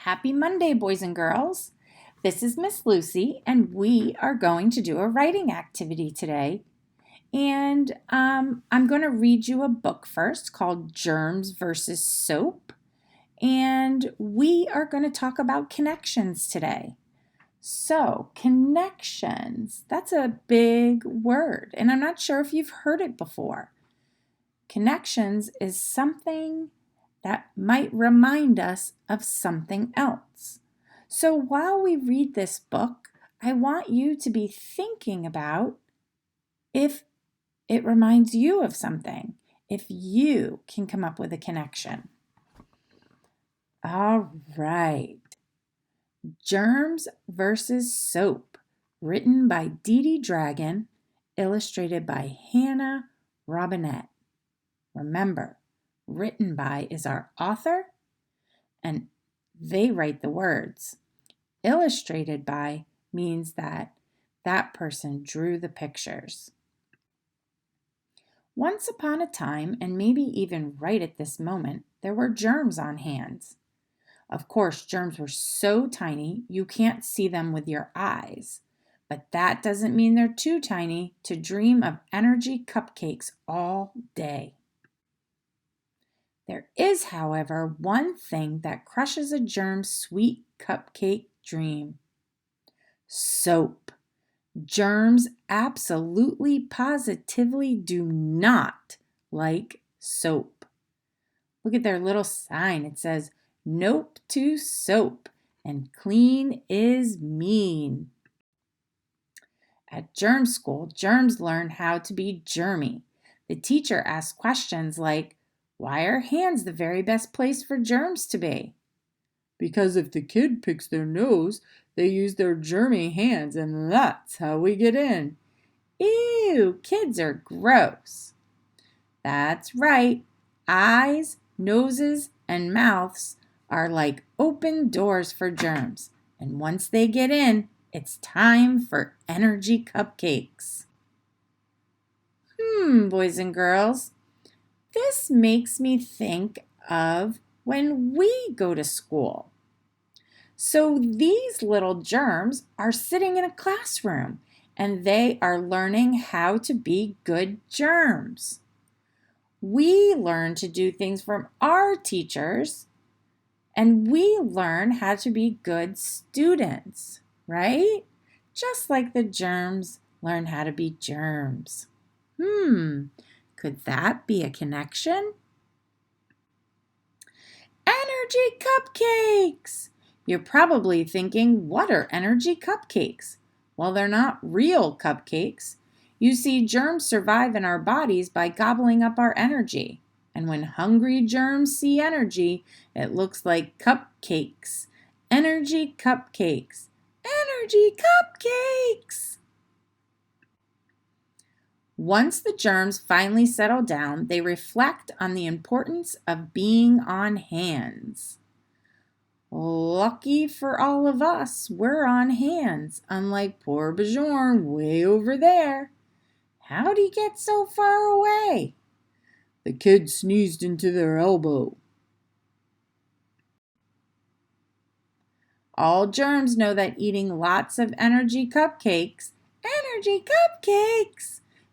Happy Monday, boys and girls. This is Miss Lucy, and we are going to do a writing activity today. And I'm going to read you a book first called Germs versus Soap. And we are going to talk about connections today. So, connections, that's a big word, and I'm not sure if you've heard it before. Connections is something that might remind us of something else. So while we read this book, I want you to be thinking about if it reminds you of something, if you can come up with a connection. All right. Germs versus Soap, written by Dee Dee Dragon, illustrated by Hannah Robinette. Remember, written by is our author, and they write the words. Illustrated by means that that person drew the pictures. Once upon a time, and maybe even right at this moment, there were germs on hands. Of course, germs were so tiny you can't see them with your eyes. But that doesn't mean they're too tiny to dream of energy cupcakes all day. There is, however, one thing that crushes a germ's sweet cupcake dream. Soap. Germs absolutely positively do not like soap. Look at their little sign. It says, "Nope to soap, and clean is mean." At Germ School, germs learn how to be germy. The teacher asks questions like, "Why are hands the very best place for germs to be?" "Because if the kid picks their nose, they use their germy hands, and that's how we get in." "Ew, kids are gross." That's right. Eyes, noses, and mouths are like open doors for germs. And once they get in, it's time for energy cupcakes. Boys and girls, this makes me think of when we go to school. So these little germs are sitting in a classroom and they are learning how to be good germs. We learn to do things from our teachers and we learn how to be good students, right? Just like the germs learn how to be germs. Could that be a connection? Energy cupcakes! You're probably thinking, what are energy cupcakes? Well, they're not real cupcakes. You see, germs survive in our bodies by gobbling up our energy. And when hungry germs see energy, it looks like cupcakes. Energy cupcakes. Energy cupcakes! Once the germs finally settle down, they reflect on the importance of being on hands. Lucky for all of us, we're on hands, unlike poor Bjorn way over there. How'd he get so far away? The kid sneezed into their elbow. All germs know that eating lots of energy cupcakes,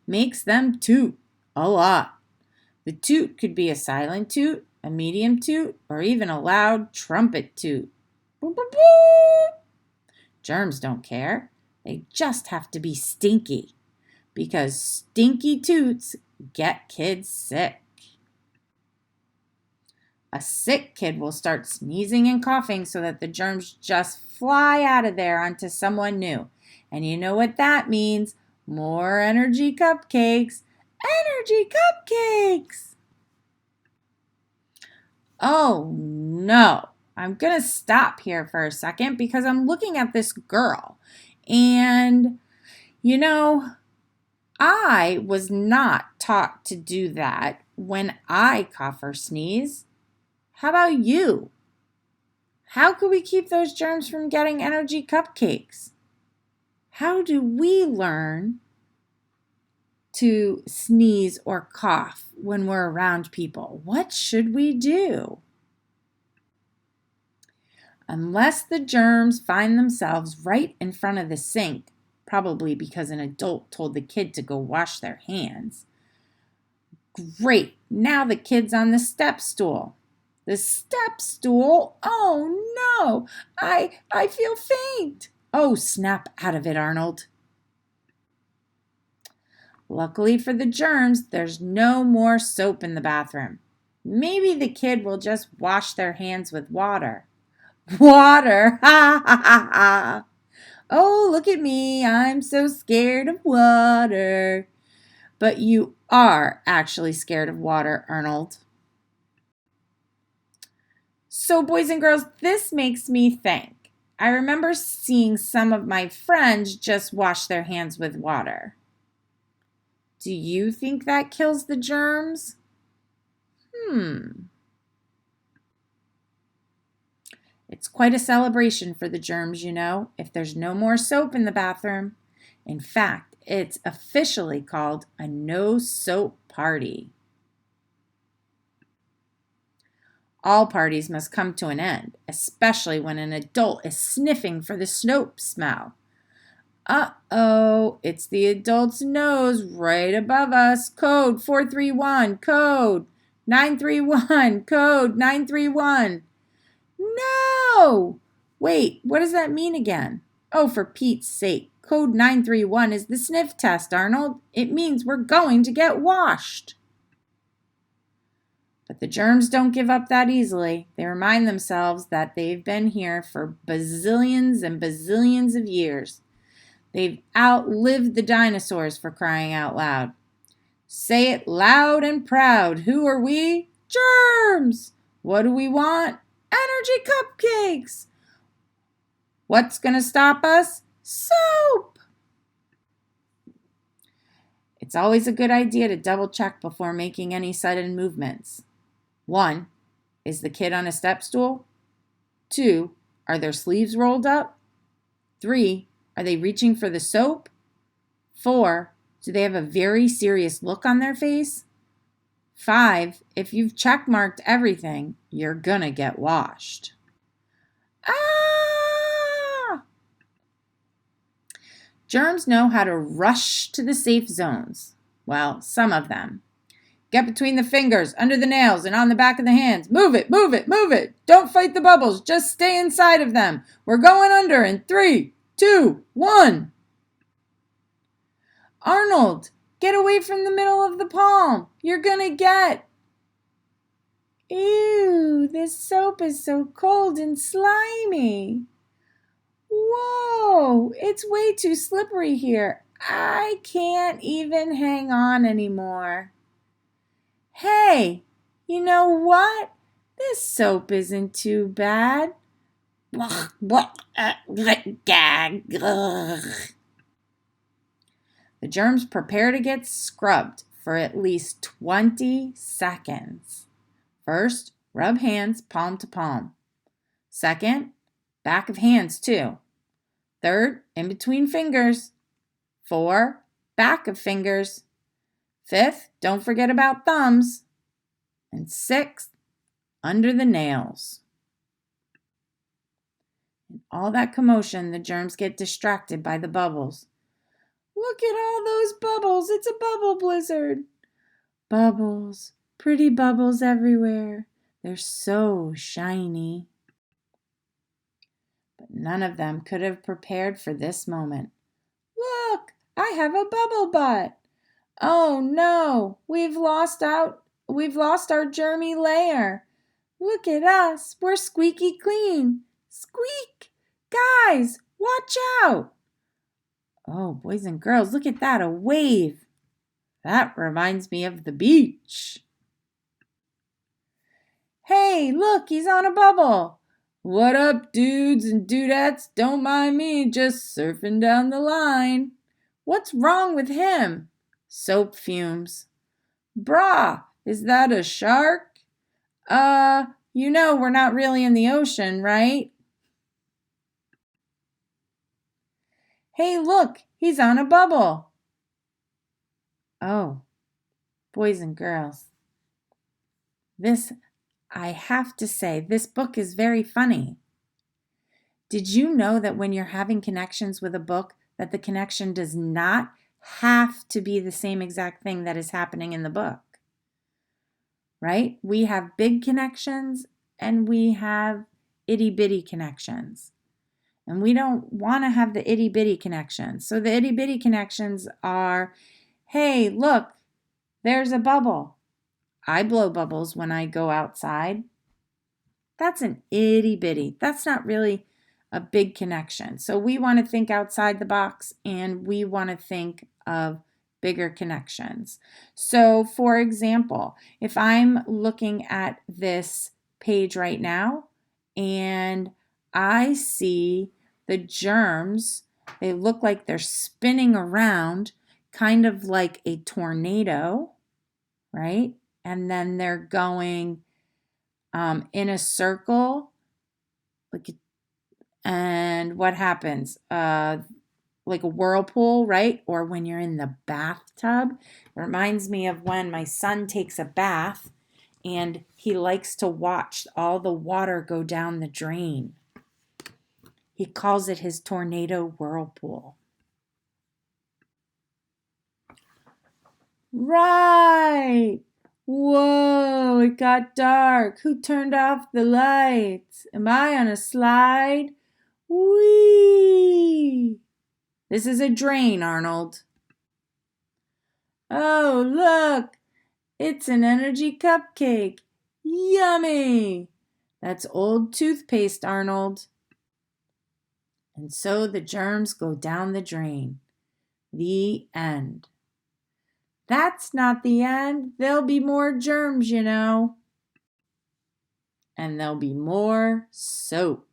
makes them toot a lot. The toot could be a silent toot, a medium toot, or even a loud trumpet toot. Boop, boop, boop. Germs don't care. They just have to be stinky, because stinky toots get kids sick. A sick kid will start sneezing and coughing so that the germs just fly out of there onto someone new. And you know what that means? More energy cupcakes. Energy cupcakes! Oh no, I'm going to stop here for a second because I'm looking at this girl. And, I was not taught to do that when I cough or sneeze. How about you? How could we keep those germs from getting energy cupcakes? How do we learn to sneeze or cough when we're around people? What should we do? Unless the germs find themselves right in front of the sink, probably because an adult told the kid to go wash their hands. Great, now the kid's on the step stool. The step stool? Oh no, I feel faint. Oh, snap out of it, Arnold. Luckily for the germs, there's no more soap in the bathroom. Maybe the kid will just wash their hands with water. Water! Ha ha ha ha! Oh, look at me. I'm so scared of water. But you are actually scared of water, Arnold. So, boys and girls, this makes me think. I remember seeing some of my friends just wash their hands with water. Do you think that kills the germs? It's quite a celebration for the germs, if there's no more soap in the bathroom. In fact, it's officially called a no soap party. All parties must come to an end, especially when an adult is sniffing for the soap smell. Uh-oh, it's the adult's nose right above us. Code 431, code 931, code 931. No! Wait, what does that mean again? Oh, for Pete's sake, code 931 is the sniff test, Arnold. It means we're going to get washed. But the germs don't give up that easily. They remind themselves that they've been here for bazillions and bazillions of years. They've outlived the dinosaurs, for crying out loud. Say it loud and proud. Who are we? Germs! What do we want? Energy cupcakes! What's going to stop us? Soap! It's always a good idea to double check before making any sudden movements. 1. Is the kid on a step stool? 2. Are their sleeves rolled up? 3. Are they reaching for the soap? 4. Do they have a very serious look on their face? 5. If you've checkmarked everything, you're gonna get washed. Ah! Germs know how to rush to the safe zones. Well, some of them. Get between the fingers, under the nails, and on the back of the hands. Move it, move it, move it. Don't fight the bubbles. Just stay inside of them. We're going under in 3, 2, 1. Arnold, get away from the middle of the palm. You're gonna get... Ew, this soap is so cold and slimy. Whoa, it's way too slippery here. I can't even hang on anymore. Hey, you know what? This soap isn't too bad. The germs prepare to get scrubbed for at least 20 seconds. First, rub hands palm to palm. Second, back of hands too. Third, in between fingers. 4, back of fingers. 5th, don't forget about thumbs. And 6th, under the nails. In all that commotion, the germs get distracted by the bubbles. Look at all those bubbles. It's a bubble blizzard. Bubbles. Pretty bubbles everywhere. They're so shiny. But none of them could have prepared for this moment. Look, I have a bubble butt. Oh no, we've lost our germy layer. Look at us. We're squeaky clean. Squeak! Guys, watch out. Oh, boys and girls, look at that, a wave. That reminds me of the beach. Hey, look, he's on a bubble. What up, dudes and dudettes? Don't mind me, just surfing down the line. What's wrong with him? Soap fumes. Brah, is that a shark? We're not really in the ocean, right? Hey, look, he's on a bubble. Oh, boys and girls, I have to say, this book is very funny. Did you know that when you're having connections with a book, that the connection does not have to be the same exact thing that is happening in the book? Right? We have big connections and we have itty bitty connections. And we don't want to have the itty bitty connections. So the itty bitty connections are, hey, look, there's a bubble. I blow bubbles when I go outside. That's an itty bitty. That's not really a big connection. So we want to think outside the box and we want to think of bigger connections. So for example, if I'm looking at this page right now and I see the germs, they look like they're spinning around kind of like a tornado, right? And then they're going in a circle, like, and what happens? Like a whirlpool, right? Or when you're in the bathtub. It reminds me of when my son takes a bath and he likes to watch all the water go down the drain. He calls it his tornado whirlpool. Right. Whoa, it got dark. Who turned off the lights? Am I on a slide? Whee! This is a drain, Arnold. Oh, look! It's an energy cupcake. Yummy! That's old toothpaste, Arnold. And so the germs go down the drain. The end. That's not the end. There'll be more germs, you know. And there'll be more soap.